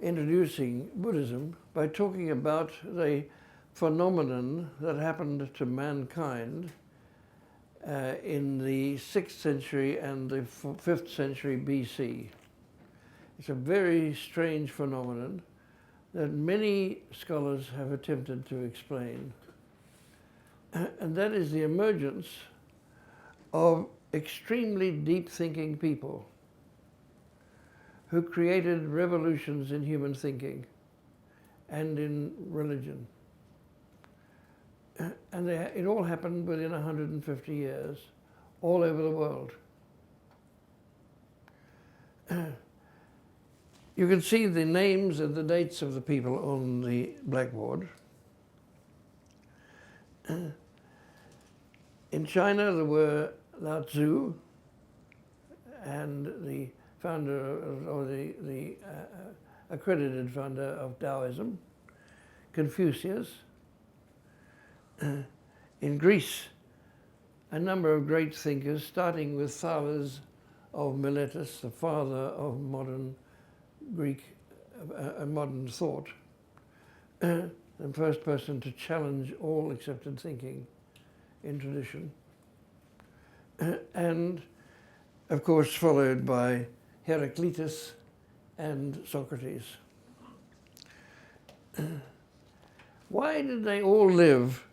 introducing Buddhism by talking about the phenomenon that happened to mankind in the 6th century and the 5th century BC. It's a very strange phenomenon that many scholars have attempted to explain. And that is the emergence of extremely deep-thinking people who created revolutions in human thinking and in religion. And it all happened within 150 years, all over the world. You can see the names and the dates of the people on the blackboard. In China, there were Lao Tzu and the founder, or the accredited founder of Taoism, Confucius. In Greece, a number of great thinkers, starting with Thales of Miletus, the father of modern Greek modern thought, the first person to challenge all accepted thinking in tradition, and of course followed by Heraclitus and Socrates. Why did they all live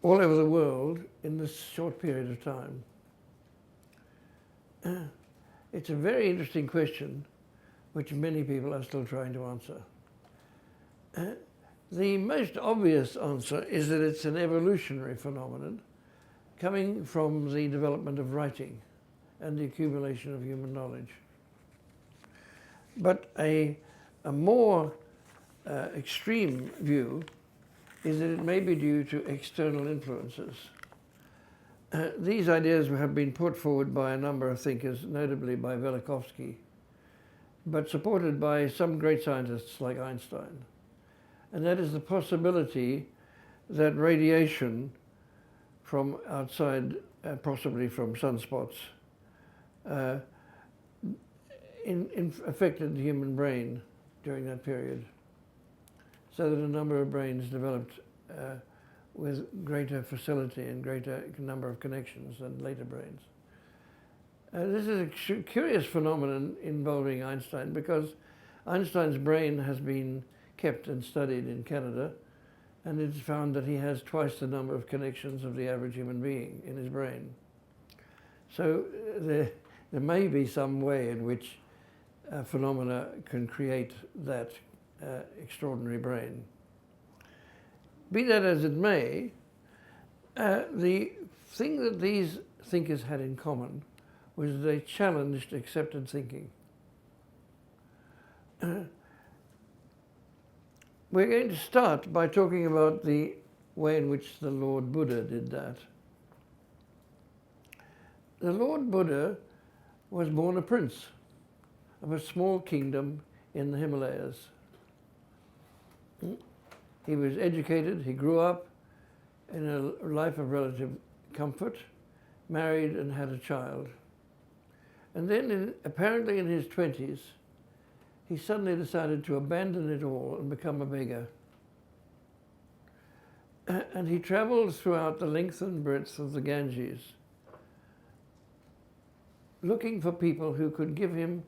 all over the world in this short period of time? It's a very interesting question, which many people are still trying to answer. The most obvious answer is that it's an evolutionary phenomenon coming from the development of writing and the accumulation of human knowledge. But a more extreme view is that it may be due to external influences. These ideas have been put forward by a number of thinkers, notably by Velikovsky, but supported by some great scientists like Einstein. And that is the possibility that radiation from outside, possibly from sunspots, affected the human brain during that period, so that a number of brains developed with greater facility and greater number of connections than later brains. This is a curious phenomenon involving Einstein, because Einstein's brain has been kept and studied in Canada, and it's found that he has twice the number of connections of the average human being in his brain. So there may be some way in which phenomena can create that extraordinary brain. Be that as it may, the thing that these thinkers had in common was they challenged accepted thinking. We're going to start by talking about the way in which the Lord Buddha did that. The Lord Buddha was born a prince of a small kingdom in the Himalayas. He was educated, he grew up in a life of relative comfort, married and had a child. And then, apparently in his 20s, he suddenly decided to abandon it all and become a beggar. And he traveled throughout the length and breadth of the Ganges, looking for people who could give him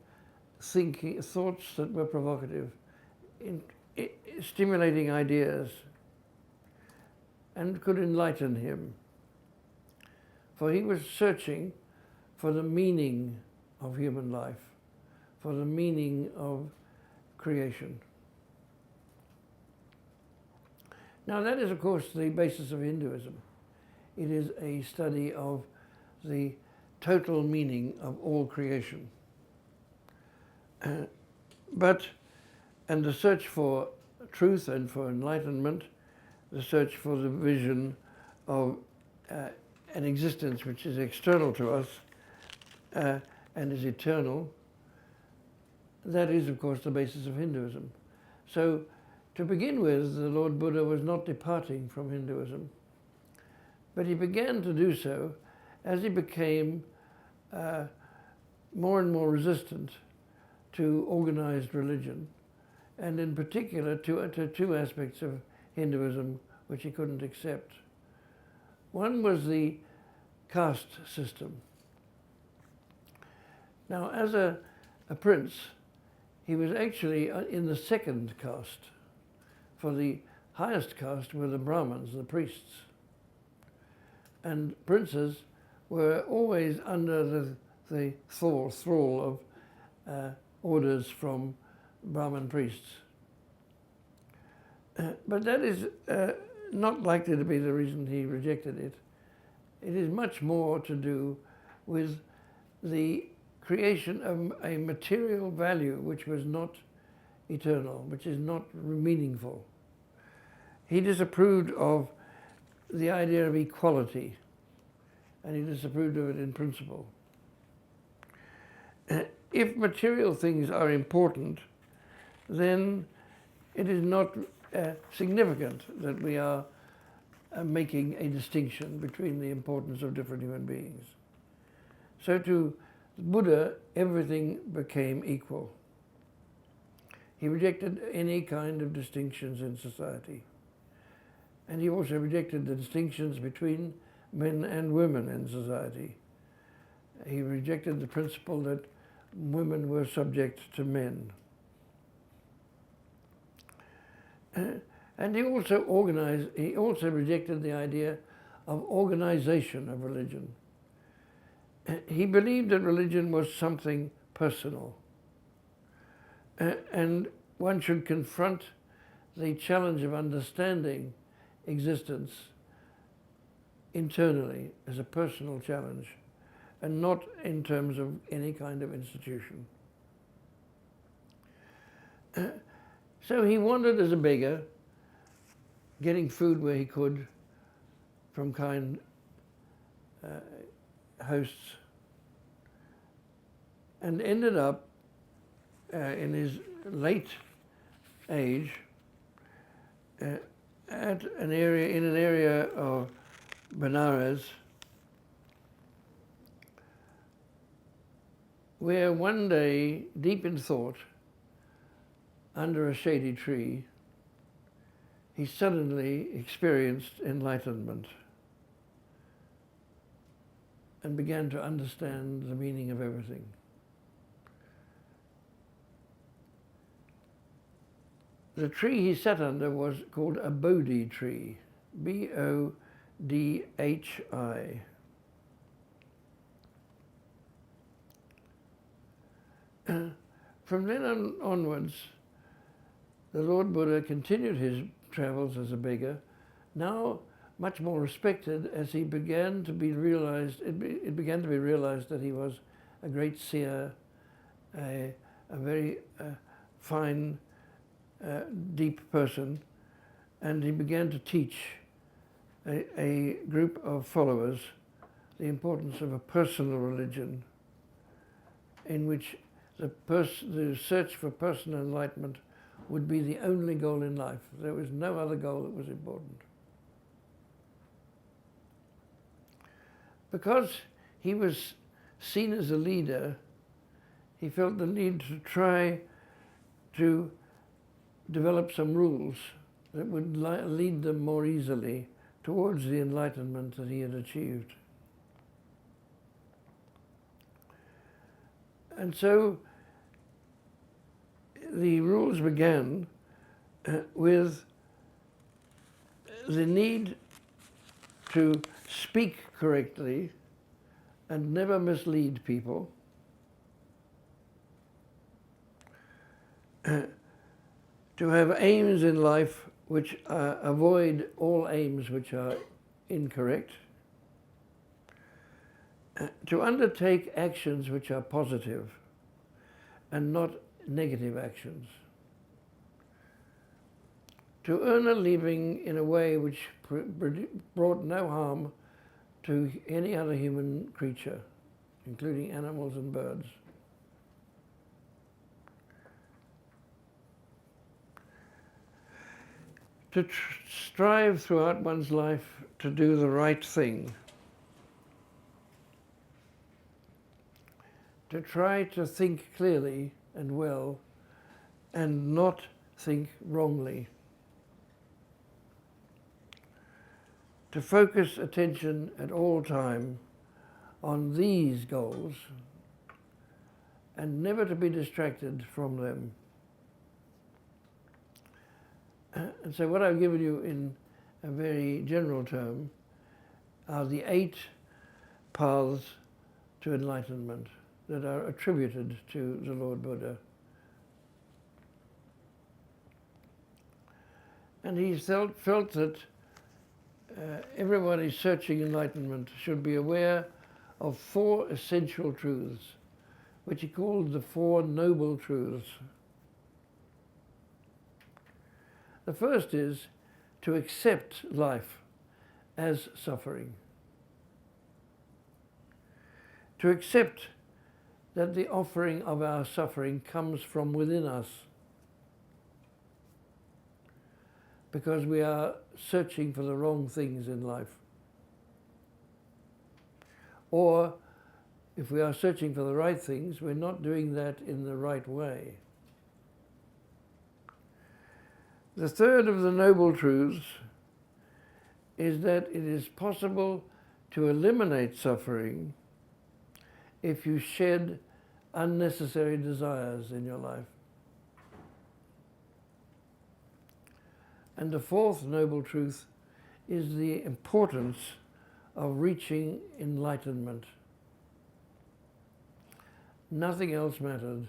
thoughts that were provocative, stimulating ideas, and could enlighten him. For he was searching for the meaning of human life, for the meaning of creation. Now that is, of course, the basis of Hinduism. It is a study of the total meaning of all creation. And the search for truth and for enlightenment, the search for the vision of an existence which is external to us and is eternal, that is, of course, the basis of Hinduism. So, to begin with, the Lord Buddha was not departing from Hinduism, but he began to do so as he became more and more resistant to organized religion, and in particular to two aspects of Hinduism which he couldn't accept. One was the caste system. Now, as a prince, he was actually in the second caste, for the highest caste were the Brahmins, the priests. And princes were always under the thrall of orders from Brahmin priests. But that is not likely to be the reason he rejected it. It is much more to do with the creation of a material value which was not eternal, which is not meaningful. He disapproved of the idea of equality, and he disapproved of it in principle. If material things are important, then it is not significant that we are making a distinction between the importance of different human beings. So to Buddha, everything became equal. He rejected any kind of distinctions in society. And he also rejected the distinctions between men and women in society. He rejected the principle that women were subject to men. And he also rejected the idea of organization of religion. He believed that religion was something personal. And one should confront the challenge of understanding existence internally as a personal challenge, and not in terms of any kind of institution. So he wandered as a beggar, getting food where he could from kind hosts, and ended up in his late age in an area of Benares where one day, deep in thought, under a shady tree, he suddenly experienced enlightenment and began to understand the meaning of everything. The tree he sat under was called a Bodhi tree, B-O-D-H-I. From then onwards, the Lord Buddha continued his travels as a beggar, now much more respected as he began to be realized, it began to be realized that he was a great seer, a very fine, deep person, and he began to teach a group of followers the importance of a personal religion in which the search for personal enlightenment would be the only goal in life. There was no other goal that was important. Because he was seen as a leader, he felt the need to try to develop some rules that would lead them more easily towards the enlightenment that he had achieved. And so the rules began with the need to speak correctly and never mislead people, to have aims in life which avoid all aims which are incorrect, to undertake actions which are positive and not negative actions, to earn a living in a way which brought no harm to any other human creature, including animals and birds. To strive throughout one's life to do the right thing, to try to think clearly and well, and not think wrongly. To focus attention at all time on these goals and never to be distracted from them. And so what I've given you in a very general term are the 8 paths to enlightenment that are attributed to the Lord Buddha. And he felt that everybody searching enlightenment should be aware of 4 essential truths, which he called the 4 noble truths. The first is to accept life as suffering. To accept that the offering of our suffering comes from within us, because we are searching for the wrong things in life. Or, if we are searching for the right things, we're not doing that in the right way. The third of the noble truths is that it is possible to eliminate suffering if you shed unnecessary desires in your life. And the fourth noble truth is the importance of reaching enlightenment. Nothing else mattered.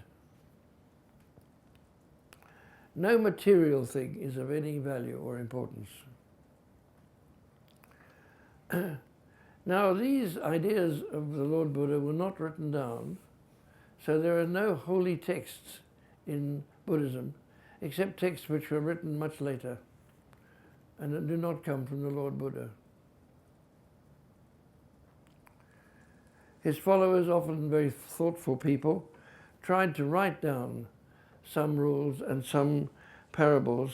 No material thing is of any value or importance. Now, these ideas of the Lord Buddha were not written down, so there are no holy texts in Buddhism, except texts which were written much later and that do not come from the Lord Buddha. His followers, often very thoughtful people, tried to write down some rules and some parables,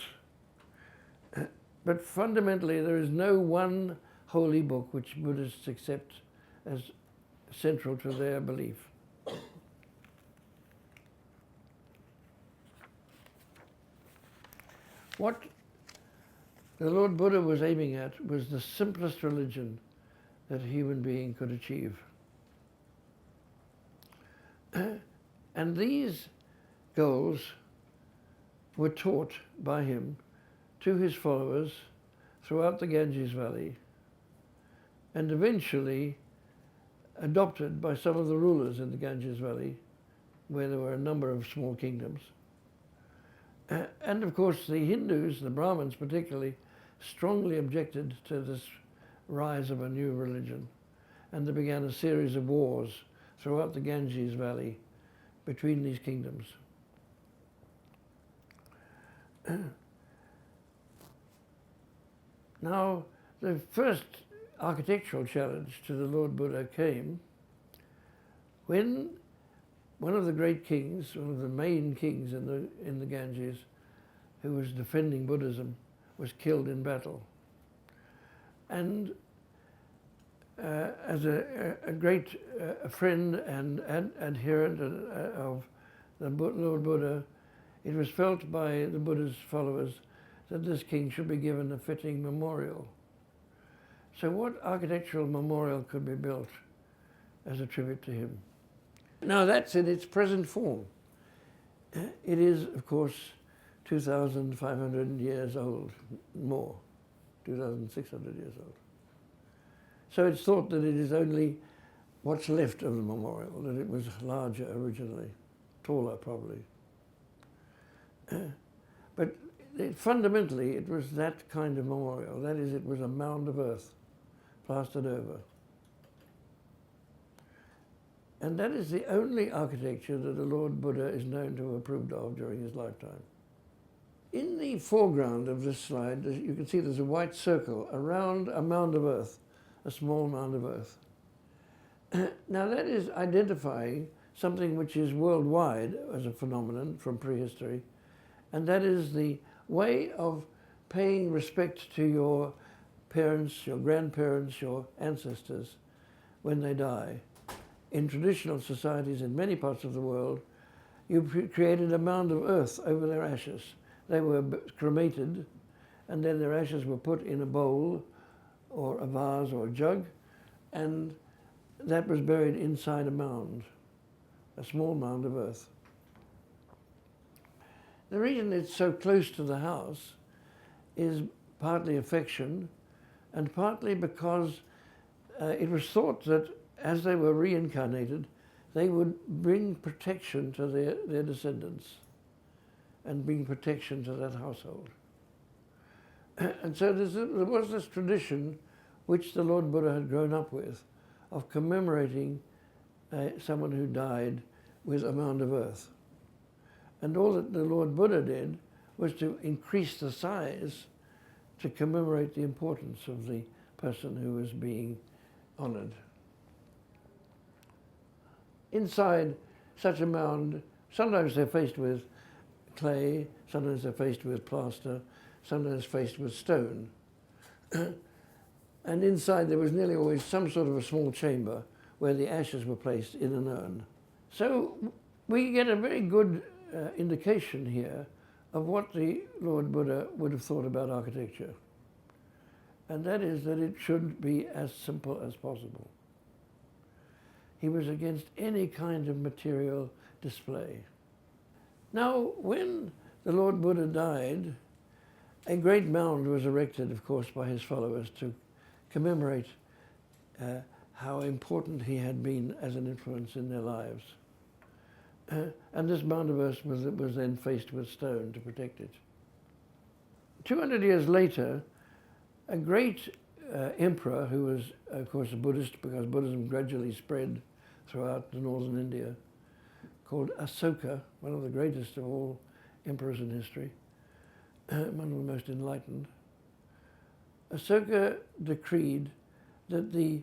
but fundamentally there is no one holy book which Buddhists accept as central to their belief. What the Lord Buddha was aiming at was the simplest religion that a human being could achieve. And these goals were taught by him to his followers throughout the Ganges Valley, and eventually adopted by some of the rulers in the Ganges Valley, where there were a number of small kingdoms. And of course the Hindus, the Brahmins particularly, strongly objected to this rise of a new religion, and there began a series of wars throughout the Ganges Valley between these kingdoms. Now, the first architectural challenge to the Lord Buddha came when one of the great kings, one of the main kings in the Ganges, who was defending Buddhism, was killed in battle. And as a great friend and adherent of the Lord Buddha, it was felt by the Buddha's followers that this king should be given a fitting memorial. So what architectural memorial could be built as a tribute to him? Now that's in its present form. It is, of course, 2,500 years old, more, 2,600 years old. So it's thought that it is only what's left of the memorial, that it was larger originally, taller probably. But fundamentally it was that kind of memorial. That is, it was a mound of earth plastered over. And that is the only architecture that the Lord Buddha is known to have approved of during his lifetime. In the foreground of this slide, you can see there's a white circle around a mound of earth, a small mound of earth. Now that is identifying something which is worldwide as a phenomenon from prehistory, and that is the way of paying respect to your parents, your grandparents, your ancestors when they die. In traditional societies in many parts of the world, you created a mound of earth over their ashes. They were cremated, and then their ashes were put in a bowl or a vase or a jug, and that was buried inside a mound, a small mound of earth. The reason it's so close to the house is partly affection and partly because it was thought that as they were reincarnated, they would bring protection to their descendants and bring protection to that household. And so there was this tradition which the Lord Buddha had grown up with of commemorating someone who died with a mound of earth. And all that the Lord Buddha did was to increase the size to commemorate the importance of the person who was being honored. Inside such a mound, sometimes they're faced with clay, sometimes they're faced with plaster, sometimes faced with stone. And inside there was nearly always some sort of a small chamber where the ashes were placed in an urn. So we get a very good indication here of what the Lord Buddha would have thought about architecture. And that is that it should be as simple as possible. He was against any kind of material display. Now, when the Lord Buddha died, a great mound was erected, of course, by his followers to commemorate how important he had been as an influence in their lives. And this mound of earth was then faced with stone to protect it. 200 years later, a great emperor, who was, of course, a Buddhist, because Buddhism gradually spread throughout the northern India, called Asoka, one of the greatest of all emperors in history, one of the most enlightened. Asoka decreed that the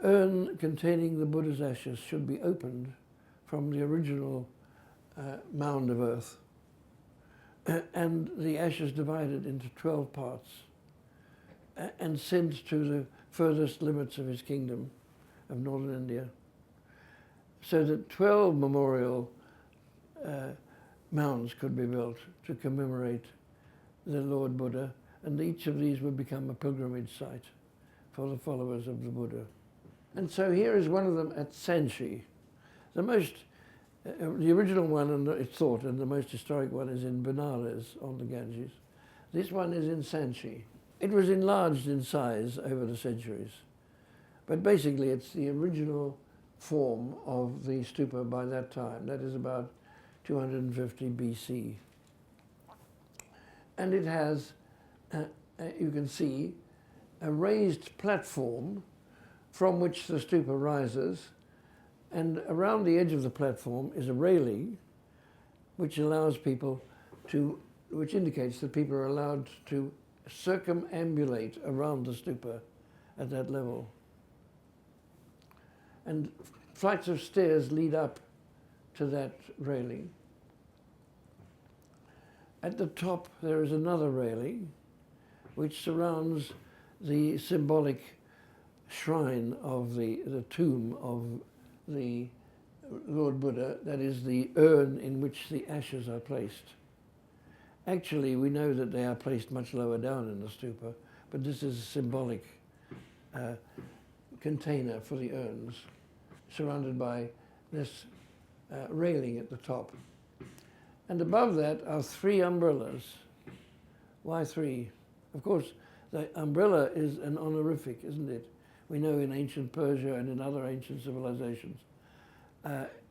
urn containing the Buddha's ashes should be opened from the original mound of earth, and the ashes divided into 12 parts and sent to the furthest limits of his kingdom of northern India, so that 12 memorial mounds could be built to commemorate the Lord Buddha, and each of these would become a pilgrimage site for the followers of the Buddha. And so here is one of them at Sanchi. The original one, and it's thought, and the most historic one is in Benares on the Ganges. This one is in Sanchi. It was enlarged in size over the centuries, but basically it's the original form of the stupa by that time. That is about 250 BC. And it has, you can see, a raised platform from which the stupa rises, and around the edge of the platform is a railing which allows people to, which indicates that people are allowed to circumambulate around the stupa at that level. And flights of stairs lead up to that railing. At the top there is another railing which surrounds the symbolic shrine of the tomb of the Lord Buddha, that is the urn in which the ashes are placed. Actually, we know that they are placed much lower down in the stupa, but this is a symbolic container for the urns, surrounded by this railing at the top. And above that are 3 umbrellas. Why 3? Of course, the umbrella is an honorific, isn't it? We know in ancient Persia and in other ancient civilizations,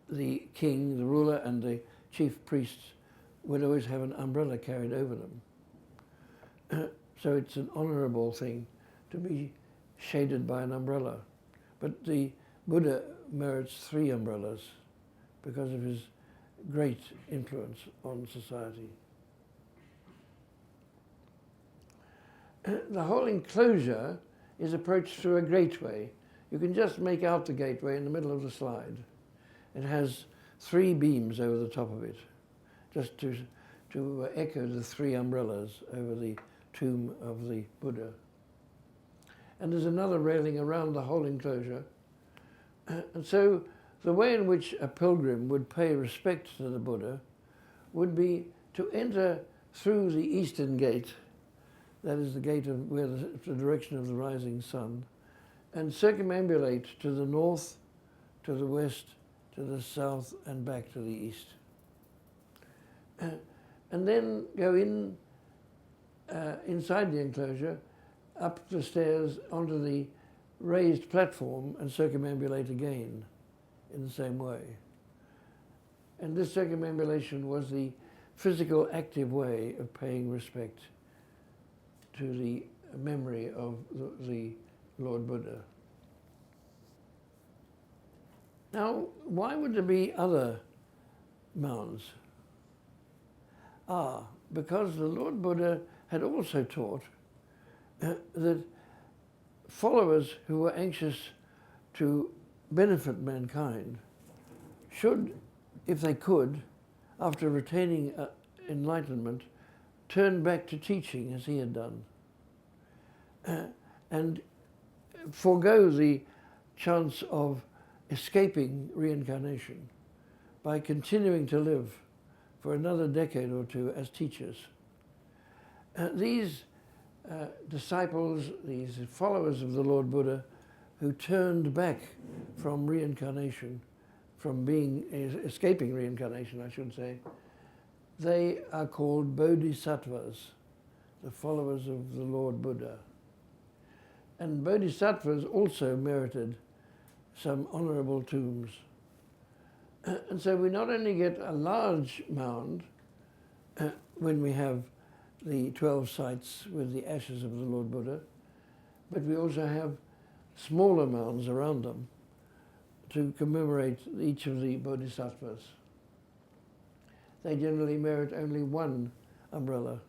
the king, the ruler, and the chief priests would always have an umbrella carried over them. So it's an honorable thing to be shaded by an umbrella. But the Buddha merits 3 umbrellas because of his great influence on society. The whole enclosure is approached through a gateway. You can just make out the gateway in the middle of the slide. It has 3 beams over the top of it, just to echo the 3 umbrellas over the tomb of the Buddha. And there's another railing around the whole enclosure. And so the way in which a pilgrim would pay respect to the Buddha would be to enter through the eastern gate, that is the gate of where the direction of the rising sun, and circumambulate to the north, to the west, to the south, and back to the east. And then go in inside the enclosure, up the stairs onto the raised platform and circumambulate again in the same way. And this circumambulation was the physical, active way of paying respect to the memory of the Lord Buddha. Now, why would there be other mounds? Because the Lord Buddha had also taught that followers who were anxious to benefit mankind should, if they could, after retaining enlightenment, turn back to teaching as he had done, and forego the chance of escaping reincarnation by continuing to live for another decade or two as teachers. These disciples, these followers of the Lord Buddha, who turned back from reincarnation, from escaping reincarnation, I should say, they are called bodhisattvas, the followers of the Lord Buddha. And bodhisattvas also merited some honorable tombs. And so we not only get a large mound when we have the 12 sites with the ashes of the Lord Buddha, but we also have smaller mounds around them to commemorate each of the bodhisattvas. They generally merit only one umbrella.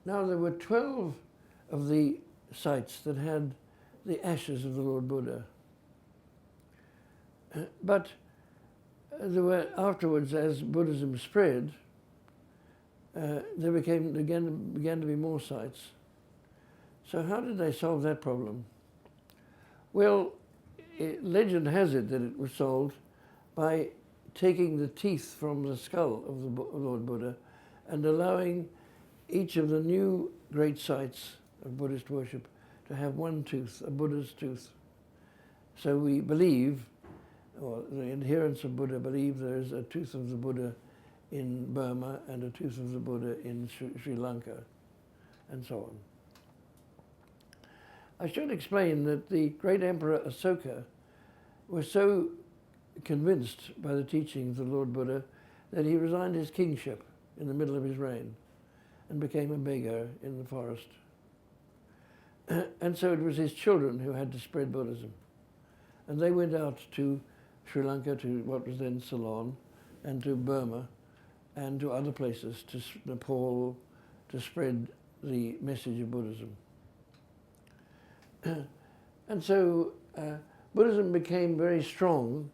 Now there were 12 of the sites that had the ashes of the Lord Buddha. But there were afterwards, as Buddhism spread, there began to be more sites. So how did they solve that problem? Well, legend has it that it was solved by taking the teeth from the skull of the Lord Buddha and allowing each of the new great sites of Buddhist worship to have one tooth, a Buddha's tooth. So we believe, or the adherents of Buddha believe, there is a tooth of the Buddha in Burma and a tooth of the Buddha in Sri Lanka, and so on. I should explain that the great Emperor Asoka was so convinced by the teaching of the Lord Buddha that he resigned his kingship in the middle of his reign and became a beggar in the forest. And so it was his children who had to spread Buddhism. And they went out to Sri Lanka, to what was then Ceylon, and to Burma, and to other places, to Nepal, to spread the message of Buddhism. And so Buddhism became very strong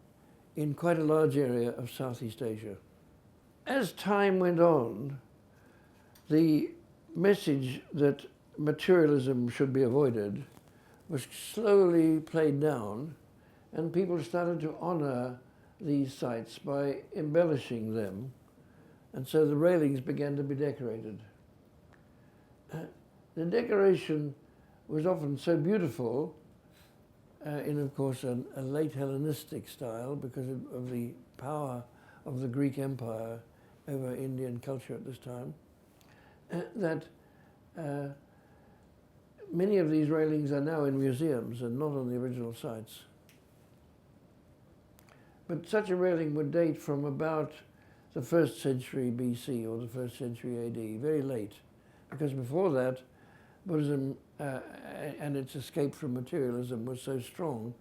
in quite a large area of Southeast Asia. As time went on, the message that materialism should be avoided was slowly played down, and people started to honor these sites by embellishing them, and so the railings began to be decorated. The decoration was often so beautiful, in, of course, a late Hellenistic style because of the power of the Greek Empire over Indian culture at this time, that many of these railings are now in museums and not on the original sites. But such a railing would date from about the 1st century BC or the 1st century AD, very late, because before that, Buddhism and its escape from materialism was so strong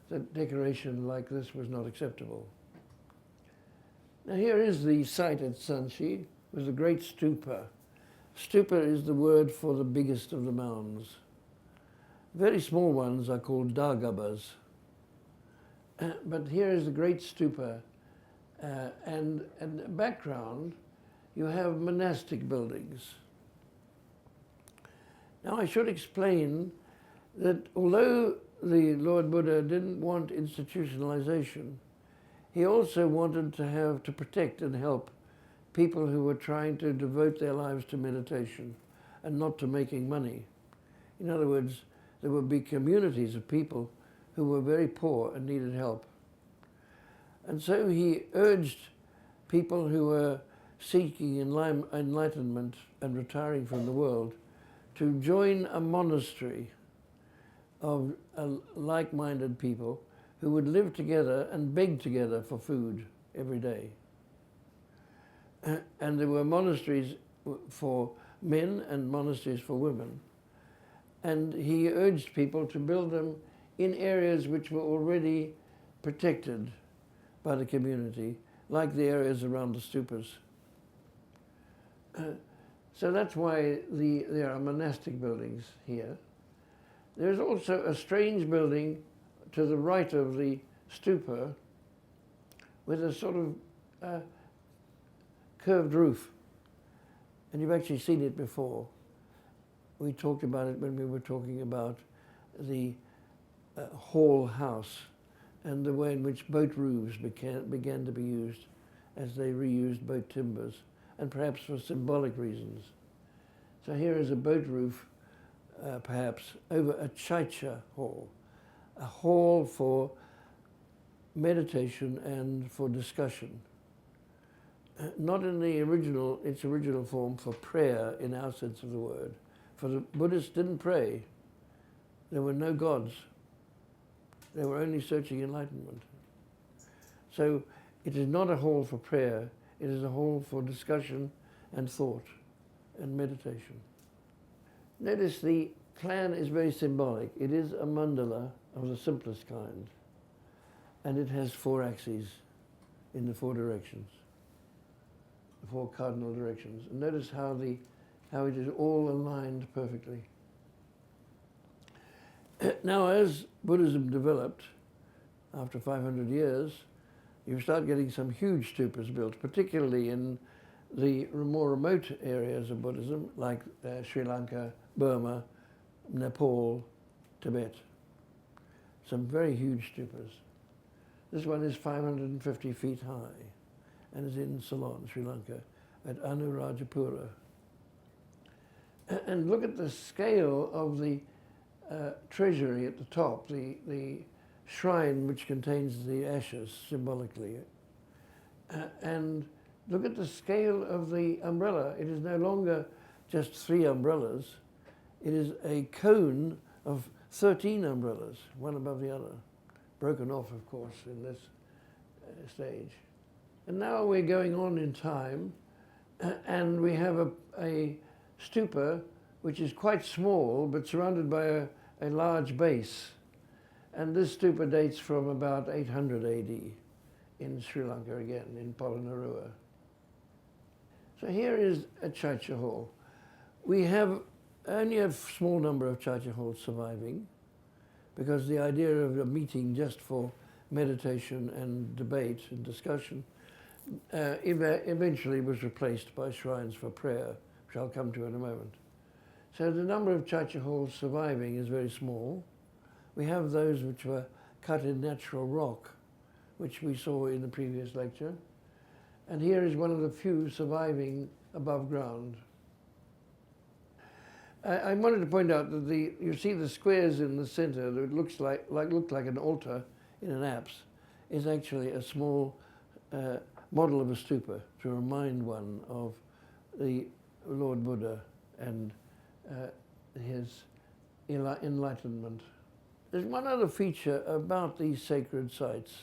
that decoration like this was not acceptable. Now here is the site at Sanchi with the great stupa. Stupa is the word for the biggest of the mounds. Very small ones are called dagabas. But here is the great stupa, and in the background you have monastic buildings. Now I should explain that although the Lord Buddha didn't want institutionalization, he also wanted to protect and help people who were trying to devote their lives to meditation and not to making money. In other words, there would be communities of people who were very poor and needed help. And so he urged people who were seeking enlightenment and retiring from the world to join a monastery of like-minded people who would live together and beg together for food every day. And there were monasteries for men and monasteries for women. And he urged people to build them in areas which were already protected by the community, like the areas around the stupas. So that's why there are monastic buildings here. There's also a strange building to the right of the stupa with a sort of curved roof. And you've actually seen it before. We talked about it when we were talking about the hall house and the way in which boat roofs began to be used as they reused boat timbers, and perhaps for symbolic reasons. So here is a boat roof, perhaps, over a chaitya hall, a hall for meditation and for discussion. Not in its original form for prayer in our sense of the word. For the Buddhists didn't pray. There were no gods. They were only searching enlightenment. So it is not a hall for prayer. It is a hall for discussion and thought and meditation. Notice the plan is very symbolic. It is a mandala of the simplest kind. And it has 4 axes in the 4 directions, the 4 cardinal directions. And notice how it is all aligned perfectly. Now, as Buddhism developed, after 500 years, you start getting some huge stupas built, particularly in the more remote areas of Buddhism, like Sri Lanka, Burma, Nepal, Tibet. Some very huge stupas. This one is 550 feet high and is in Ceylon, Sri Lanka, at Anuradhapura. And look at the scale of the treasury at the top, the shrine which contains the ashes symbolically. And look at the scale of the umbrella. It is no longer just 3 umbrellas. It is a cone of 13 umbrellas, one above the other, broken off, of course, in this stage. And now we're going on in time, and we have a stupa which is quite small but surrounded by a large base. And this stupa dates from about 800 AD in Sri Lanka again, in Polonnaruwa. So here is a chaitya hall. We have only a small number of chaitya halls surviving because the idea of a meeting just for meditation and debate and discussion eventually was replaced by shrines for prayer, which I'll come to in a moment. So the number of chaitya halls surviving is very small. We have those which were cut in natural rock, which we saw in the previous lecture. And here is one of the few surviving above ground. I wanted to point out that you see the squares in the center that look like an altar in an apse is actually a small model of a stupa to remind one of the Lord Buddha and his enlightenment. There's one other feature about these sacred sites,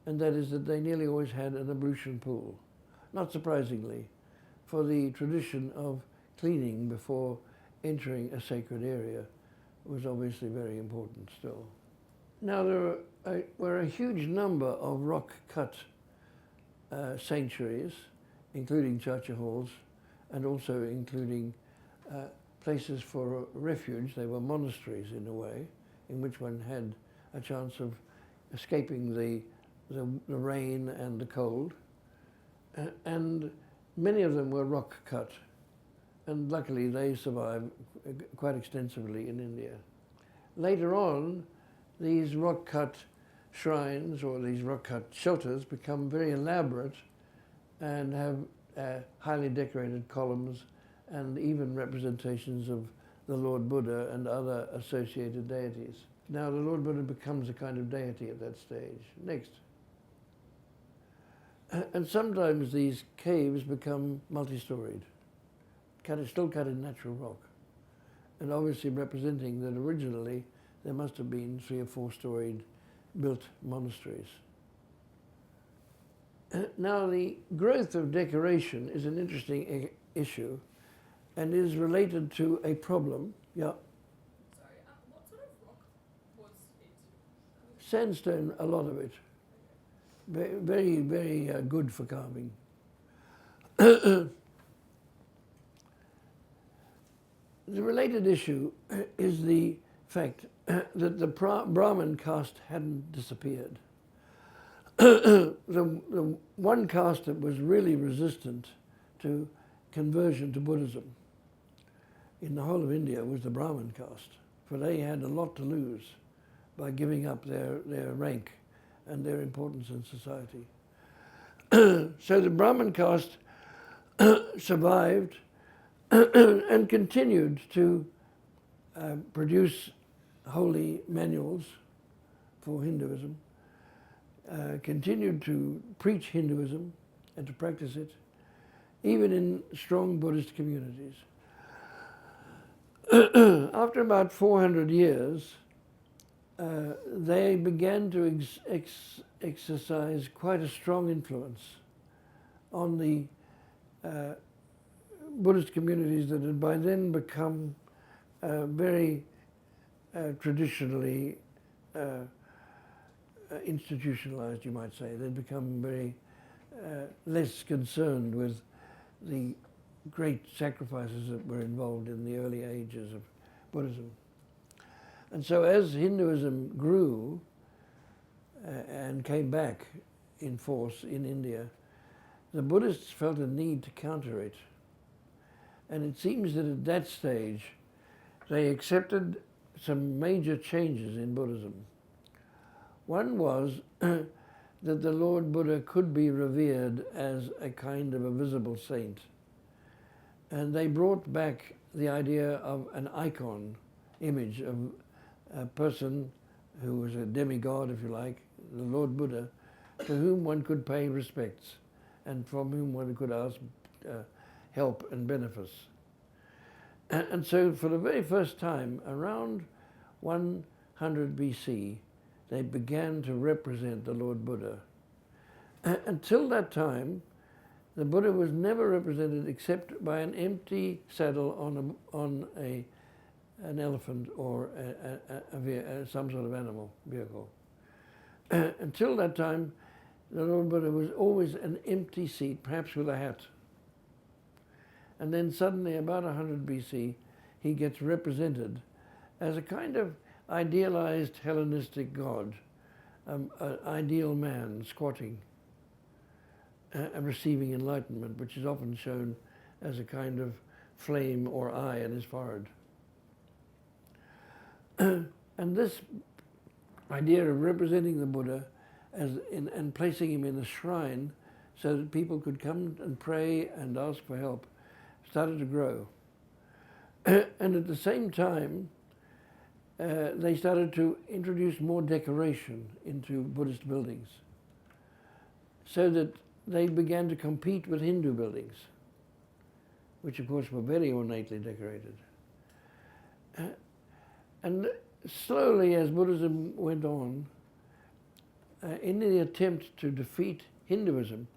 and that is that they nearly always had an ablution pool. Not surprisingly, for the tradition of cleaning before entering a sacred area was obviously very important still. Now there were a huge number of rock-cut sanctuaries, including chaitya halls, and also including places for refuge. They were monasteries in a way, in which one had a chance of escaping the rain and the cold. And many of them were rock cut. and luckily they survive quite extensively in India. Later on, these rock-cut shrines or these rock-cut shelters become very elaborate and have highly decorated columns and even representations of the Lord Buddha and other associated deities. Now the Lord Buddha becomes a kind of deity at that stage. Next. And sometimes these caves become multi-storied, still cut in natural rock, and obviously representing that originally there must have been 3 or 4 storied built monasteries. Now the growth of decoration is an interesting issue and is related to a problem. Yeah. Sorry, what sort of rock was it? Sandstone, a lot of it. Very, very good for carving. The related issue is the fact that the Brahmin caste hadn't disappeared. The one caste that was really resistant to conversion to Buddhism in the whole of India was the Brahmin caste, for they had a lot to lose by giving up their rank and their importance in society. So the Brahmin caste survived and continued to produce holy manuals for Hinduism, continued to preach Hinduism and to practice it, even in strong Buddhist communities. After about 400 years, they began to exercise quite a strong influence on the Buddhist communities that had by then become very traditionally institutionalized, you might say. They'd become very less concerned with the great sacrifices that were involved in the early ages of Buddhism. And so as Hinduism grew and came back in force in India, the Buddhists felt a need to counter it. And it seems that at that stage, they accepted some major changes in Buddhism. One was that the Lord Buddha could be revered as a kind of a visible saint. And they brought back the idea of an icon image of a person who was a demigod, if you like, the Lord Buddha, to whom one could pay respects and from whom one could ask help and benefits. And so for the very first time, around 100 BC, they began to represent the Lord Buddha. Until that time, the Buddha was never represented except by an empty saddle on an elephant or some sort of animal vehicle. Until that time, the Lord Buddha was always an empty seat, perhaps with a hat. And then suddenly, about 100 BC, he gets represented as a kind of idealized Hellenistic god, an ideal man squatting and receiving enlightenment, which is often shown as a kind of flame or eye in his forehead. And this idea of representing the Buddha and placing him in a shrine so that people could come and pray and ask for help started to grow. And at the same time, they started to introduce more decoration into Buddhist buildings, so that they began to compete with Hindu buildings, which of course were very ornately decorated. And slowly, as Buddhism went on, in the attempt to defeat Hinduism,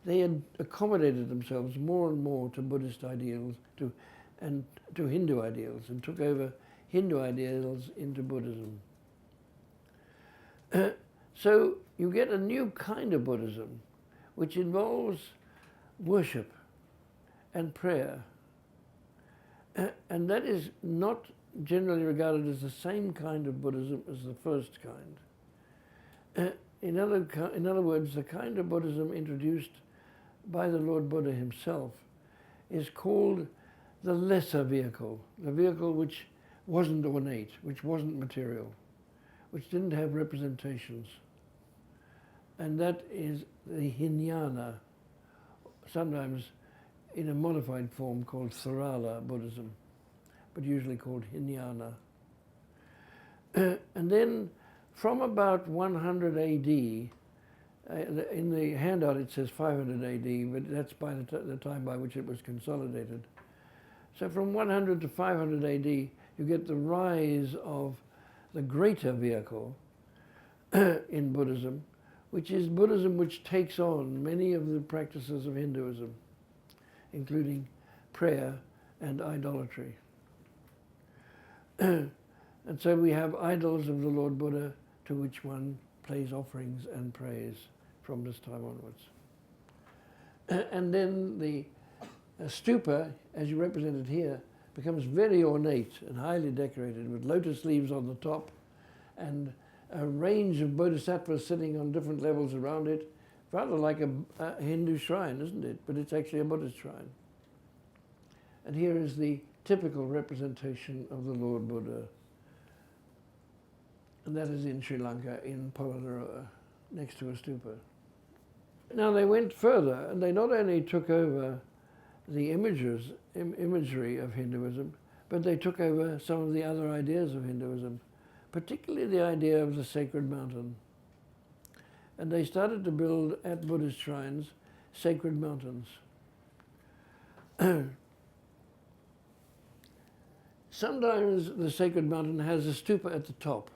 they had accommodated themselves more and more to Buddhist ideals and to Hindu ideals, and took over Hindu ideals into Buddhism. So you get a new kind of Buddhism, which involves worship and prayer. And that is not generally regarded as the same kind of Buddhism as the first kind. In other words, the kind of Buddhism introduced by the Lord Buddha himself is called the lesser vehicle, the vehicle which wasn't ornate, which wasn't material, which didn't have representations. And that is the Hinayana, sometimes in a modified form called Tharala Buddhism, but usually called Hinayana. And then from about 100 AD, in the handout it says 500 AD, but that's by the time by which it was consolidated. So from 100 to 500 AD, you get the rise of the greater vehicle in Buddhism, which is Buddhism which takes on many of the practices of Hinduism, including prayer and idolatry. And so we have idols of the Lord Buddha to which one pays offerings and prays from this time onwards. And then the stupa, as you represented here, becomes very ornate and highly decorated with lotus leaves on the top and a range of bodhisattvas sitting on different levels around it, rather like a Hindu shrine, isn't it? But it's actually a Buddhist shrine. And here is the typical representation of the Lord Buddha. And that is in Sri Lanka, in Polonnaruwa, next to a stupa. Now they went further, and they not only took over the imagery of Hinduism, but they took over some of the other ideas of Hinduism, particularly the idea of the sacred mountain. And they started to build at Buddhist shrines sacred mountains. Sometimes the sacred mountain has a stupa at the top,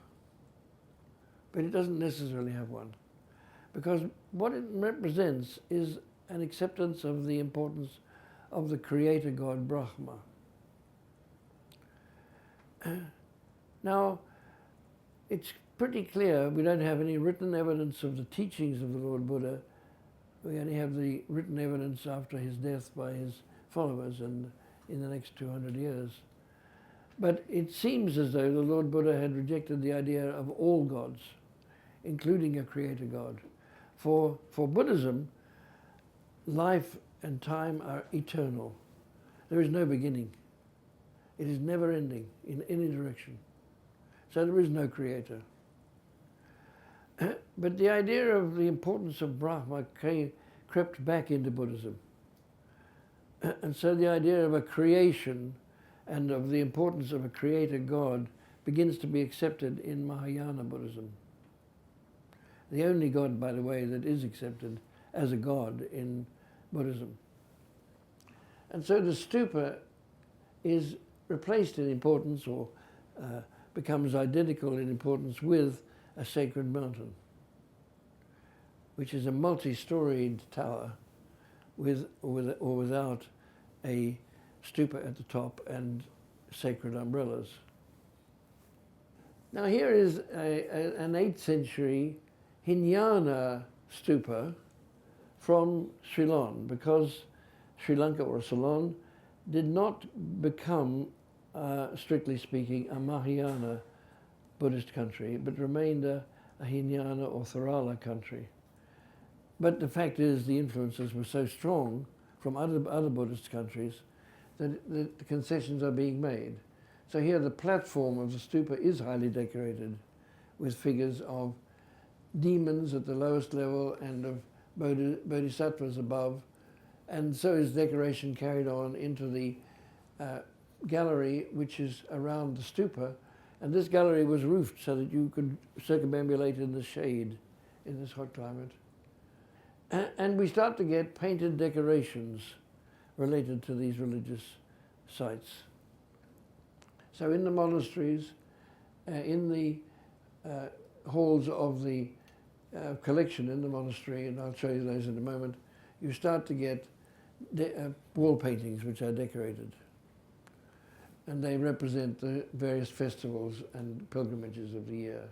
but it doesn't necessarily have one, because what it represents is an acceptance of the importance of the creator god Brahma. Now, it's pretty clear we don't have any written evidence of the teachings of the Lord Buddha. We only have the written evidence after his death by his followers and in the next 200 years. But it seems as though the Lord Buddha had rejected the idea of all gods, including a creator god. For Buddhism, life and time are eternal. There is no beginning. It is never ending in any direction. So there is no creator. But the idea of the importance of Brahma crept back into Buddhism. And so the idea of a creation and of the importance of a creator god begins to be accepted in Mahayana Buddhism. The only god, by the way, that is accepted as a god in Buddhism. And so the stupa is replaced in importance, or becomes identical in importance with a sacred mountain, which is a multi-storied tower with or without a stupa at the top and sacred umbrellas. Now here is an 8th century Hinayana stupa from Ceylon, because Sri Lanka, or Ceylon, did not become, strictly speaking, a Mahayana Buddhist country, but remained a Hinayana or Tharala country. But the fact is, the influences were so strong from other Buddhist countries that the concessions are being made. So here the platform of the stupa is highly decorated with figures of demons at the lowest level and of bodhisattvas above, and so is decoration carried on into the gallery which is around the stupa, and this gallery was roofed so that you could circumambulate in the shade in this hot climate. And we start to get painted decorations related to these religious sites. So in the monasteries, in the halls of the collection in the monastery, and I'll show you those in a moment, you start to get wall paintings which are decorated. And they represent the various festivals and pilgrimages of the year.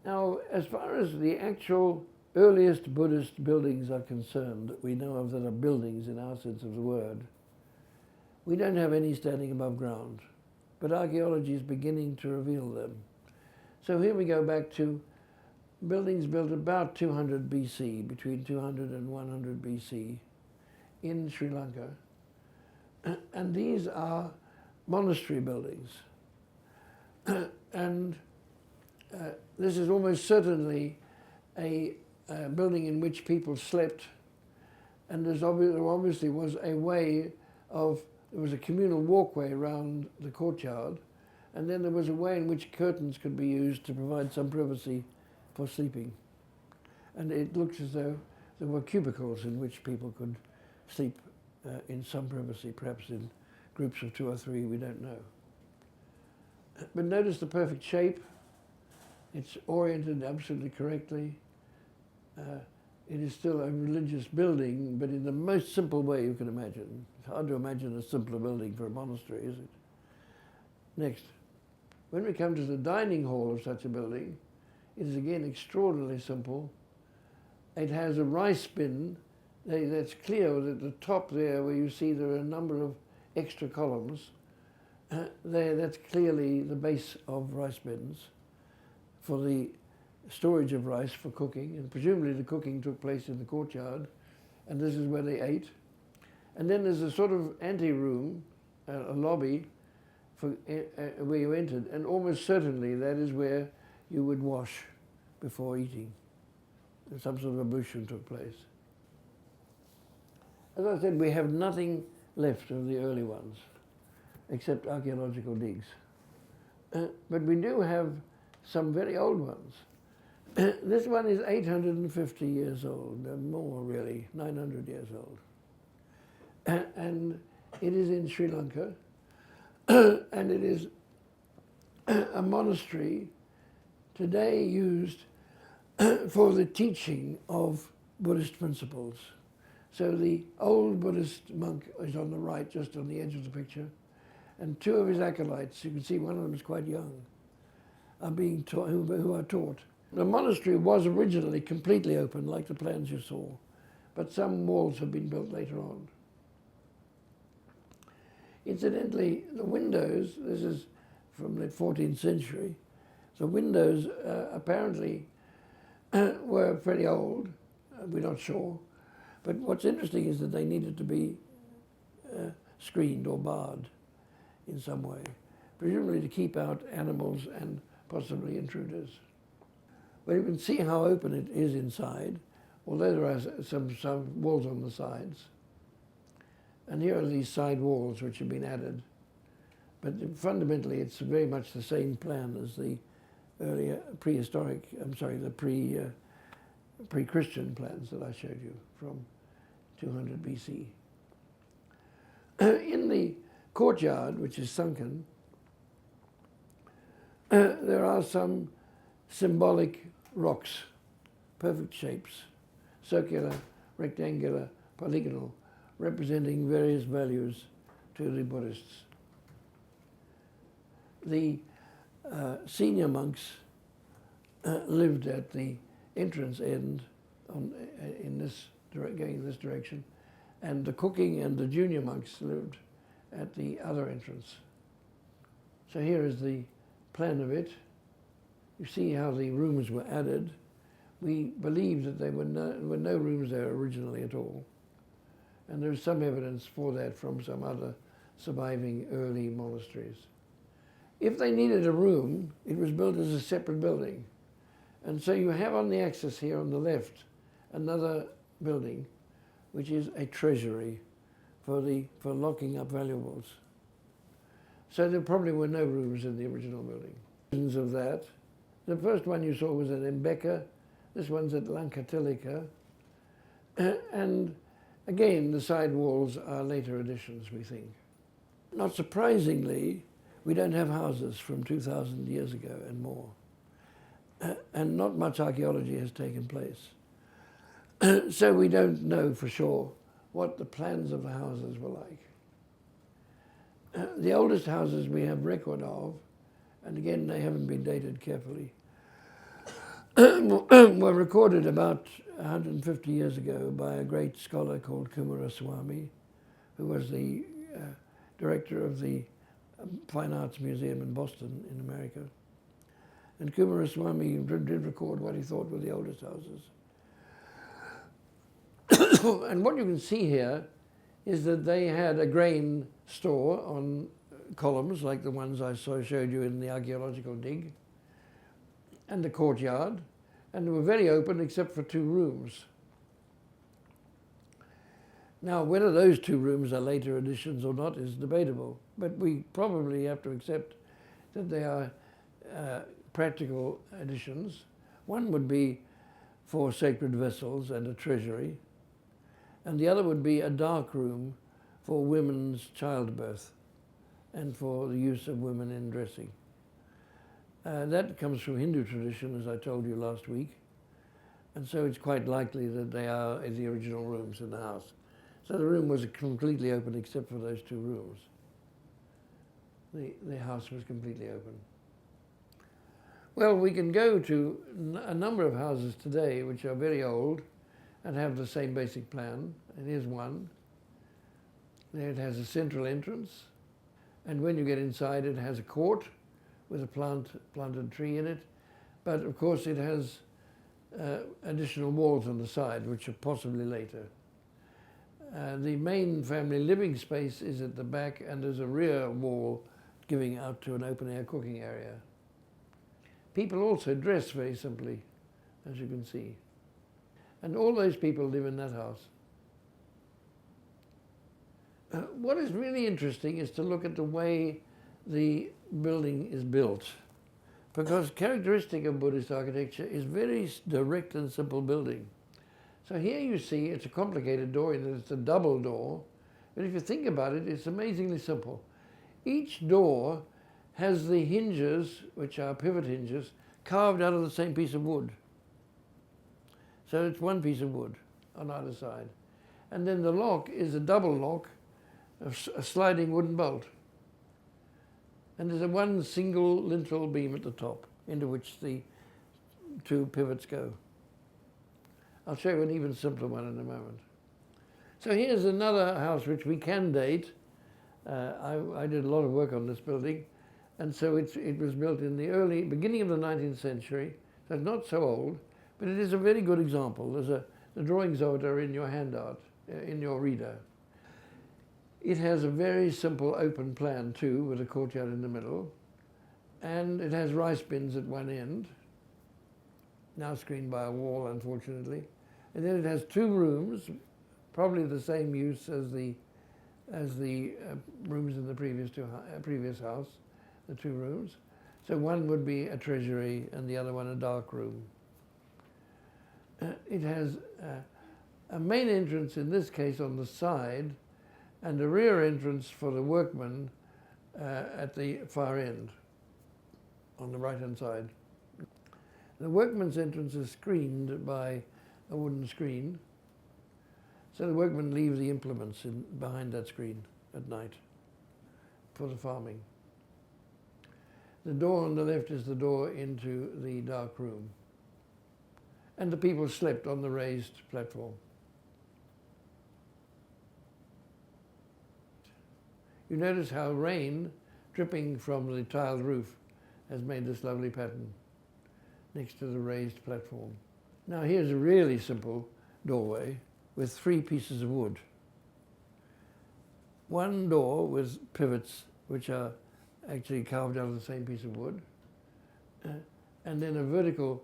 Now, as far as the actual earliest Buddhist buildings are concerned, that we know of that are buildings in our sense of the word, we don't have any standing above ground, but archaeology is beginning to reveal them. So here we go back to buildings built about 200 BC, between 200 and 100 BC, in Sri Lanka, And these are monastery buildings. And this is almost certainly a building in which people slept, and there obviously was a way of, there was a communal walkway around the courtyard, and then there was a way in which curtains could be used to provide some privacy for sleeping. And it looks as though there were cubicles in which people could sleep in some privacy, perhaps in groups of 2 or 3, we don't know. But notice the perfect shape. It's oriented absolutely correctly. It is still a religious building, but in the most simple way you can imagine. It's hard to imagine a simpler building for a monastery, is it? Next. When we come to the dining hall of such a building, it is again extraordinarily simple. It has a rice bin. That's clear that at the top there, where you see there are a number of extra columns, that's clearly the base of rice bins for the storage of rice for cooking, and presumably the cooking took place in the courtyard, and this is where they ate. And then there's a sort of ante-room, a lobby, for, where you entered, and almost certainly that is where you would wash before eating. And some sort of ablution took place. As I said, we have nothing left of the early ones, except archaeological digs. But we do have some very old ones. This one is 850 years old, more really, 900 years old. And it is in Sri Lanka, and it is a monastery today used for the teaching of Buddhist principles. So the old Buddhist monk is on the right, just on the edge of the picture, and 2 of his acolytes, you can see one of them is quite young, are being taught, who are taught. The monastery was originally completely open, like the plans you saw, but some walls have been built later on. Incidentally, the windows, this is from the 14th century, the windows apparently were pretty old, we're not sure, but what's interesting is that they needed to be screened or barred in some way, presumably to keep out animals and possibly intruders. But you can see how open it is inside, although there are some walls on the sides. And here are these side walls which have been added. But fundamentally it's very much the same plan as the earlier pre-historic, the pre-Christian plans that I showed you from 200 BC. In the courtyard, which is sunken, there are some symbolic rocks, perfect shapes, circular, rectangular, polygonal, representing various values to the Buddhists. The senior monks lived at the entrance end going in this direction, and the cooking and the junior monks lived at the other entrance. So here is the plan of it. You see how the rooms were added. We believe that there were no rooms there originally at all. And there is some evidence for that from some other surviving early monasteries. If they needed a room, it was built as a separate building. And so you have on the axis here on the left another building, which is a treasury for locking up valuables. So there probably were no rooms in the original building. Of that, the first one you saw was at Mbeka. This one's at Lankatilika. And again, the side walls are later additions, we think. Not surprisingly, we don't have houses from 2,000 years ago and more. And not much archaeology has taken place. So we don't know for sure what the plans of the houses were like. The oldest houses we have record of, and again they haven't been dated carefully, were recorded about 150 years ago by a great scholar called Coomaraswamy, who was the director of the Fine Arts Museum in Boston in America. And Coomaraswamy did record what he thought were the oldest houses. And what you can see here is that they had a grain store on columns like the ones I showed you in the archaeological dig, and the courtyard, and they were very open except for 2 rooms. Now, whether those 2 rooms are later additions or not is debatable, but we probably have to accept that they are practical additions. One would be for sacred vessels and a treasury, and the other would be a dark room for women's childbirth and for the use of women in dressing. That comes from Hindu tradition, as I told you last week, and so it's quite likely that they are the original rooms in the house. So the room was completely open except for those 2 rooms. The house was completely open. Well, we can go to a number of houses today which are very old and have the same basic plan. And here's one. It has a central entrance, and when you get inside it has a court with a planted tree in it. But of course it has additional walls on the side, which are possibly later. The main family living space is at the back, and there's a rear wall giving out to an open-air cooking area. People also dress very simply, as you can see. And all those people live in that house. What is really interesting is to look at the way the building is built, because characteristic of Buddhist architecture is very direct and simple building. So here you see it's a complicated door in that it's a double door, but if you think about it, it's amazingly simple. Each door has the hinges, which are pivot hinges, carved out of the same piece of wood. So it's one piece of wood on either side. And then the lock is a double lock, a sliding wooden bolt. And there's a one single lintel beam at the top into which the 2 pivots go. I'll show you an even simpler one in a moment. So here's another house which we can date. I did a lot of work on this building, and so it was built in the beginning of the 19th century, so it's not so old, but it is a very good example. The drawings of it are in your handout, in your reader. It has a very simple open plan too, with a courtyard in the middle, and it has rice bins at one end, now screened by a wall, unfortunately. And then it has 2 rooms, probably the same use as the rooms in the previous house, the 2 rooms. So one would be a treasury and the other one a dark room. It has a main entrance, in this case on the side, and a rear entrance for the workmen at the far end, on the right-hand side. The workman's entrance is screened by a wooden screen, so the workmen leave the implements behind that screen at night for the farming. The door on the left is the door into the dark room, and the people slept on the raised platform. You notice how rain dripping from the tiled roof has made this lovely pattern next to the raised platform. Now here's a really simple doorway with 3 pieces of wood. One door with pivots which are actually carved out of the same piece of wood, and then a vertical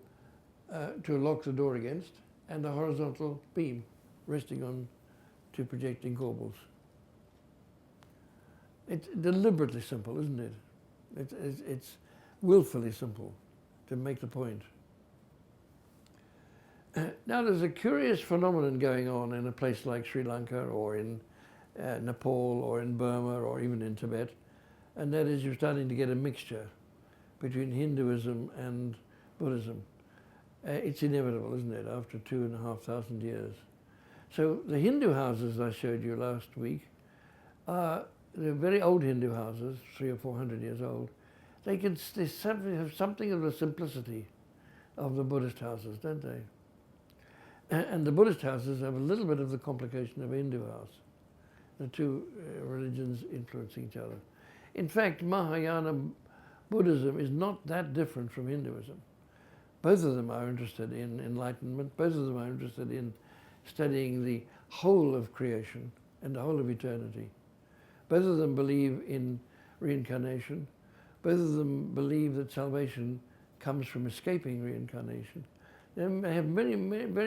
to lock the door against, and a horizontal beam resting on 2 projecting corbels. It's deliberately simple, isn't it? It's willfully simple to make the point. Now there's a curious phenomenon going on in a place like Sri Lanka or in Nepal or in Burma or even in Tibet, and that is you're starting to get a mixture between Hinduism and Buddhism. It's inevitable, isn't it, after 2,500 years. So the Hindu houses I showed you last week they're very old Hindu houses, 300 or 400 years old. They have something of the simplicity of the Buddhist houses, don't they? And the Buddhist houses have a little bit of the complication of a Hindu house. The 2 religions influence each other. In fact, Mahayana Buddhism is not that different from Hinduism. Both of them are interested in enlightenment. Both of them are interested in studying the whole of creation and the whole of eternity. Both of them believe in reincarnation. Both of them believe that salvation comes from escaping reincarnation. They have very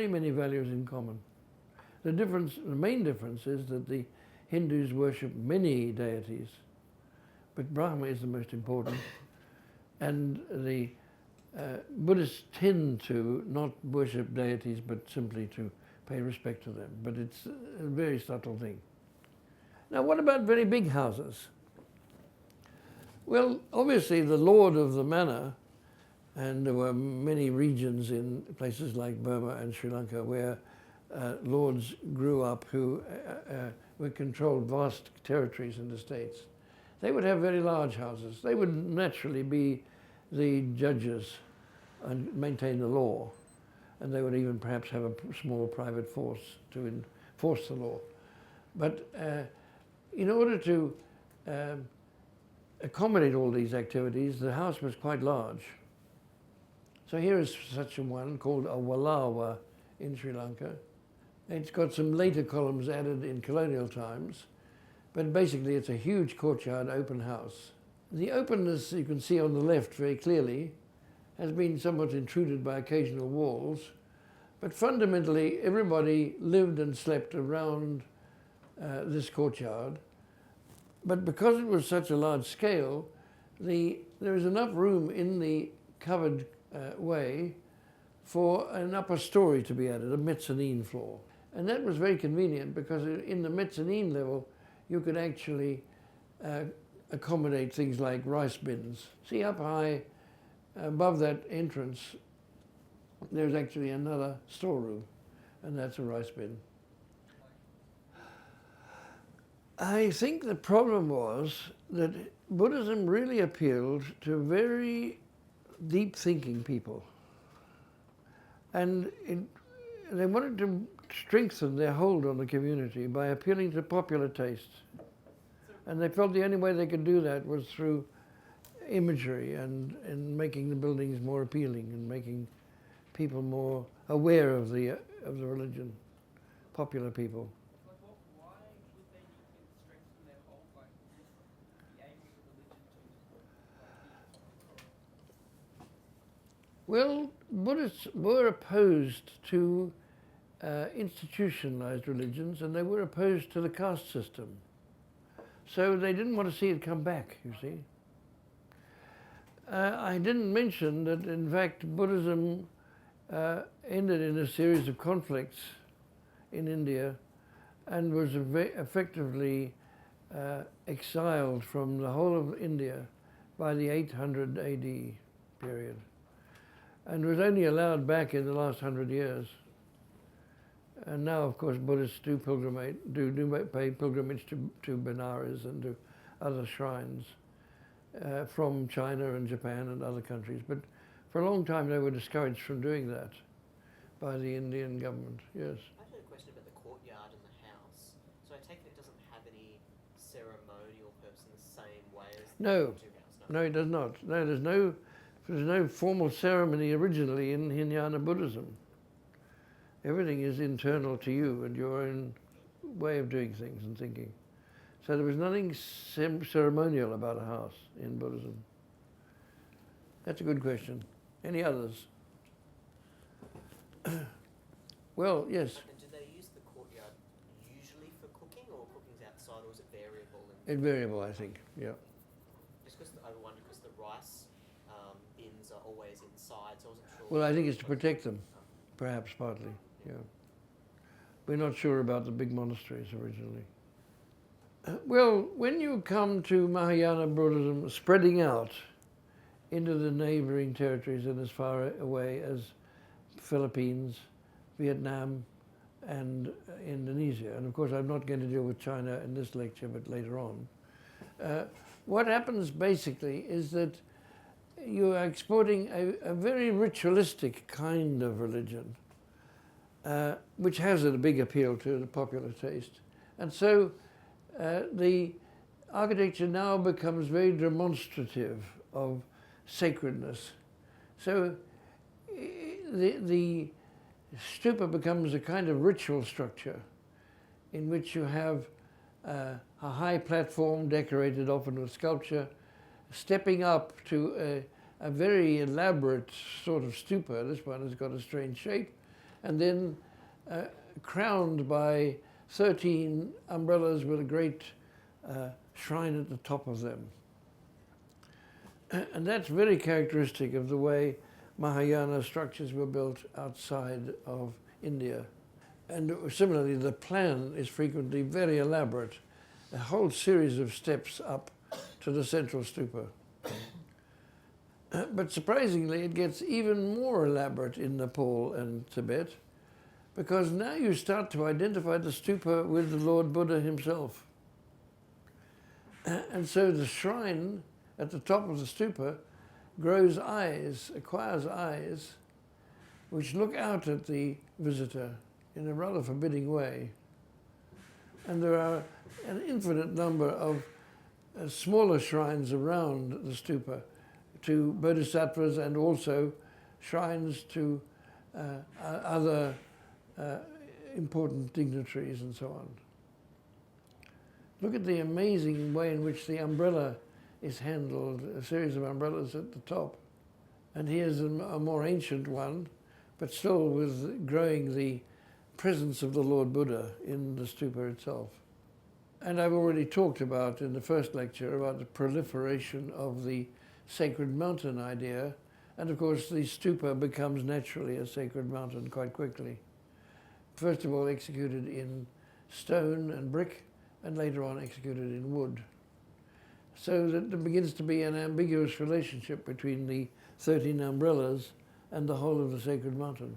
many values in common. The main difference is that the Hindus worship many deities, but Brahma is the most important. And the Buddhists tend to not worship deities, but simply to pay respect to them. But it's a very subtle thing. Now, what about very big houses? Well, obviously the lord of the manor, and there were many regions in places like Burma and Sri Lanka where lords grew up who controlled vast territories and estates. They would have very large houses. They would naturally be the judges and maintain the law. And they would even perhaps have a small private force to enforce the law. But in order to accommodate all these activities, the house was quite large. So here is such a one called a walawa in Sri Lanka. It's got some later columns added in colonial times, but basically it's a huge courtyard, open house. The openness you can see on the left very clearly has been somewhat intruded by occasional walls, but fundamentally everybody lived and slept around this courtyard. But because it was such a large scale, there is enough room in the covered way for an upper story to be added, a mezzanine floor. And that was very convenient because in the mezzanine level you could actually accommodate things like rice bins. See, up high above that entrance there's actually another storeroom, and that's a rice bin. I think the problem was that Buddhism really appealed to very deep thinking people, and they wanted to strengthen their hold on the community by appealing to popular taste. And they felt the only way they could do that was through imagery and making the buildings more appealing and making people more aware of the religion, popular people. Why would they need to strengthen their hold? Like, the aim of the religion to Well, Buddhists were opposed to institutionalized religions, and they were opposed to the caste system. So they didn't want to see it come back, you see. I didn't mention that, in fact, Buddhism ended in a series of conflicts in India and was effectively exiled from the whole of India by the 800 AD period, and was only allowed back in the last 100 years. And now, of course, Buddhists do pay pilgrimage to Benares and to other shrines from China and Japan and other countries. But for a long time they were discouraged from doing that by the Indian government, yes. I had a question about the courtyard and the house. So I take it doesn't have any ceremonial purpose in the same way as the No, house? no, it does not. No, there's no formal ceremony originally in Hinayana Buddhism. Everything is internal to you and your own way of doing things and thinking. So there was nothing ceremonial about a house in Buddhism. That's a good question. Any others? Well, yes. And do they use the courtyard usually for cooking, or cooking's outside, or is it variable? It's variable, I think, yeah. Just because I wonder, because the rice bins are always inside, so I wasn't sure. Well, I think it's to protect them, perhaps partly, yeah. We're not sure about the big monasteries originally. Well, when you come to Mahayana Buddhism spreading out into the neighboring territories and as far away as Philippines, Vietnam, and Indonesia, and of course I'm not going to deal with China in this lecture, but later on, what happens basically is that you are exporting a very ritualistic kind of religion, which has a big appeal to the popular taste. And so the architecture now becomes very demonstrative of sacredness. So the stupa becomes a kind of ritual structure in which you have a high platform decorated often with sculpture, stepping up to a very elaborate sort of stupa. This one has got a strange shape, and then crowned by 13 umbrellas with a great shrine at the top of them. And that's very characteristic of the way Mahayana structures were built outside of India. And similarly, the plan is frequently very elaborate, a whole series of steps up to the central stupa. But surprisingly, it gets even more elaborate in Nepal and Tibet, because now you start to identify the stupa with the Lord Buddha himself. And so the shrine at the top of the stupa grows eyes, acquires eyes, which look out at the visitor in a rather forbidding way. And there are an infinite number of smaller shrines around the stupa to bodhisattvas, and also shrines to other important dignitaries and so on. Look at the amazing way in which the umbrella is handled, a series of umbrellas at the top. And here's a more ancient one, but still with growing the presence of the Lord Buddha in the stupa itself. And I've already talked about in the first lecture about the proliferation of the sacred mountain idea, and of course the stupa becomes naturally a sacred mountain quite quickly. First of all executed in stone and brick, and later on executed in wood. So that there begins to be an ambiguous relationship between the 13 umbrellas and the whole of the sacred mountain.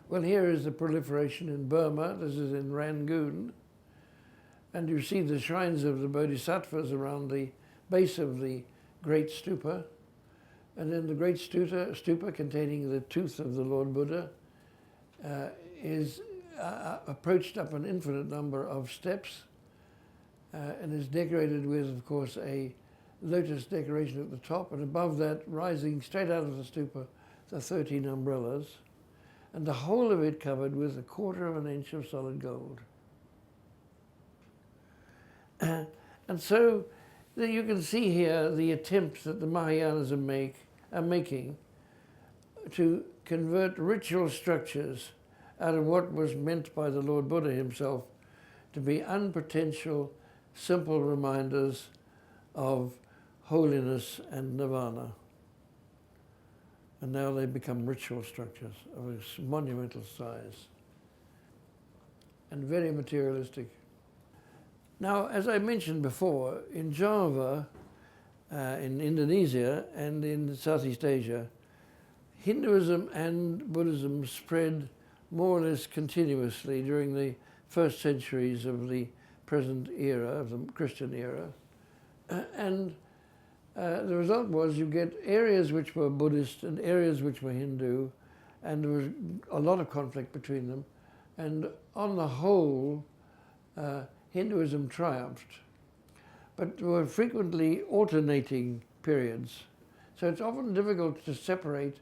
Well, here is the proliferation in Burma. This is in Rangoon. And you see the shrines of the bodhisattvas around the base of the great stupa. And then the great stupa containing the tooth of the Lord Buddha is approached up an infinite number of steps and is decorated with, of course, a lotus decoration at the top, and above that, rising straight out of the stupa, the 13 umbrellas, and the whole of it covered with 1/4 of an inch of solid gold. And so you can see here the attempts that the Mahayanas are making to convert ritual structures out of what was meant by the Lord Buddha himself to be unpotential, simple reminders of holiness and nirvana. And now they become ritual structures of a monumental size and very materialistic. Now, as I mentioned before, in Java, in Indonesia and in Southeast Asia, Hinduism and Buddhism spread more or less continuously during the first centuries of the present era, of the Christian era. And the result was you get areas which were Buddhist and areas which were Hindu, and there was a lot of conflict between them. And on the whole, Hinduism triumphed. But there were frequently alternating periods. So it's often difficult to separate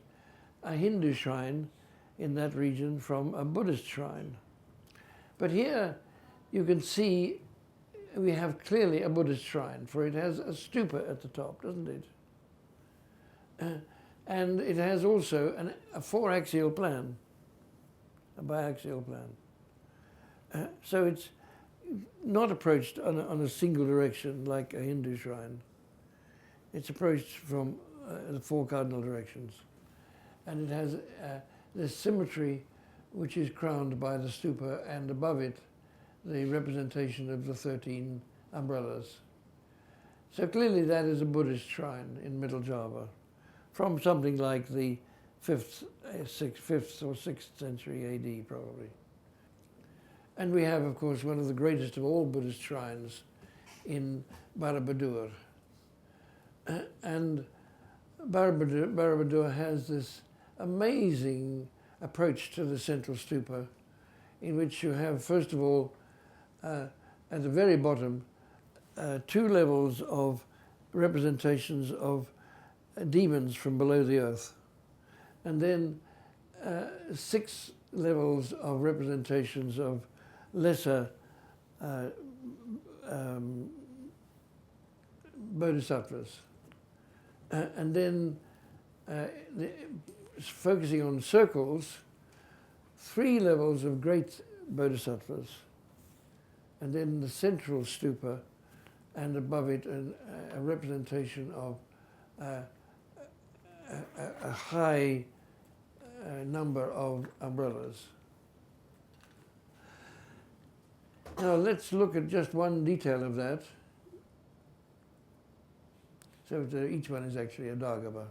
a Hindu shrine in that region from a Buddhist shrine. But here you can see we have clearly a Buddhist shrine, for it has a stupa at the top, doesn't it? And it has also a 4-axial plan, a biaxial plan. So it's not approached on a single direction like a Hindu shrine. It's approached from the 4 cardinal directions. And it has this symmetry which is crowned by the stupa, and above it the representation of the 13 umbrellas. So clearly that is a Buddhist shrine in Middle Java, from something like the 5th or 6th century AD probably. And we have, of course, one of the greatest of all Buddhist shrines in Borobudur. And Borobudur has this amazing approach to the central stupa, in which you have, first of all, at the very bottom, 2 levels of representations of demons from below the earth, and then 6 levels of representations of lesser bodhisattvas. And then focusing on circles, 3 levels of great bodhisattvas, and then the central stupa, and above it a representation of a high number of umbrellas. Now let's look at just one detail of that. So each one is actually a Dagaba.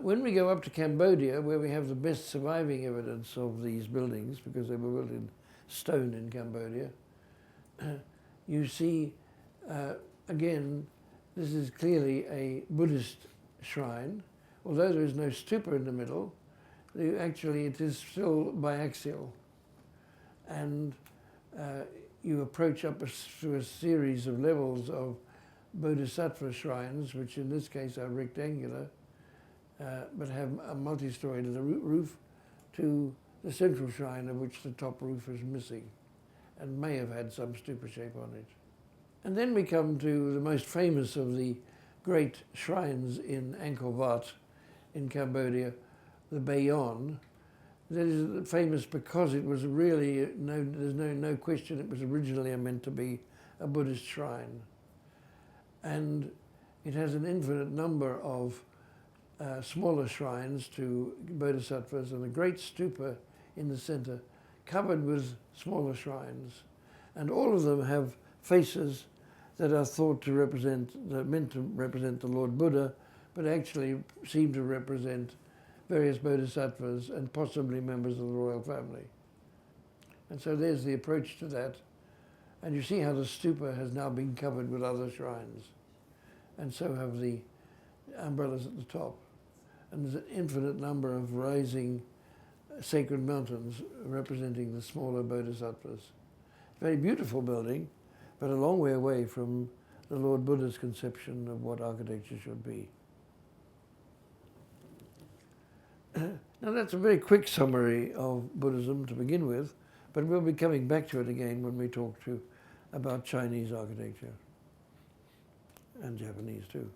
When we go up to Cambodia, where we have the best surviving evidence of these buildings, because they were built in stone in Cambodia, you see, again, this is clearly a Buddhist shrine. Although there is no stupa in the middle, actually it is still biaxial. And you approach up through a series of levels of bodhisattva shrines, which in this case are rectangular, but have a multi-story to the roof, to the central shrine of which the top roof is missing and may have had some stupa shape on it. And then we come to the most famous of the great shrines in Angkor Wat in Cambodia, the Bayon. That is famous because it was really, there's no question it was originally meant to be a Buddhist shrine. And it has an infinite number of smaller shrines to bodhisattvas and a great stupa in the center covered with smaller shrines. And all of them have faces that are thought to represent, meant to represent the Lord Buddha, but actually seem to represent various bodhisattvas and possibly members of the royal family. And so there's the approach to that. And you see how the stupa has now been covered with other shrines. And so have the umbrellas at the top. And there's an infinite number of rising sacred mountains representing the smaller bodhisattvas. Very beautiful building, but a long way away from the Lord Buddha's conception of what architecture should be. Now that's a very quick summary of Buddhism to begin with, but we'll be coming back to it again when we talk about Chinese architecture, and Japanese too.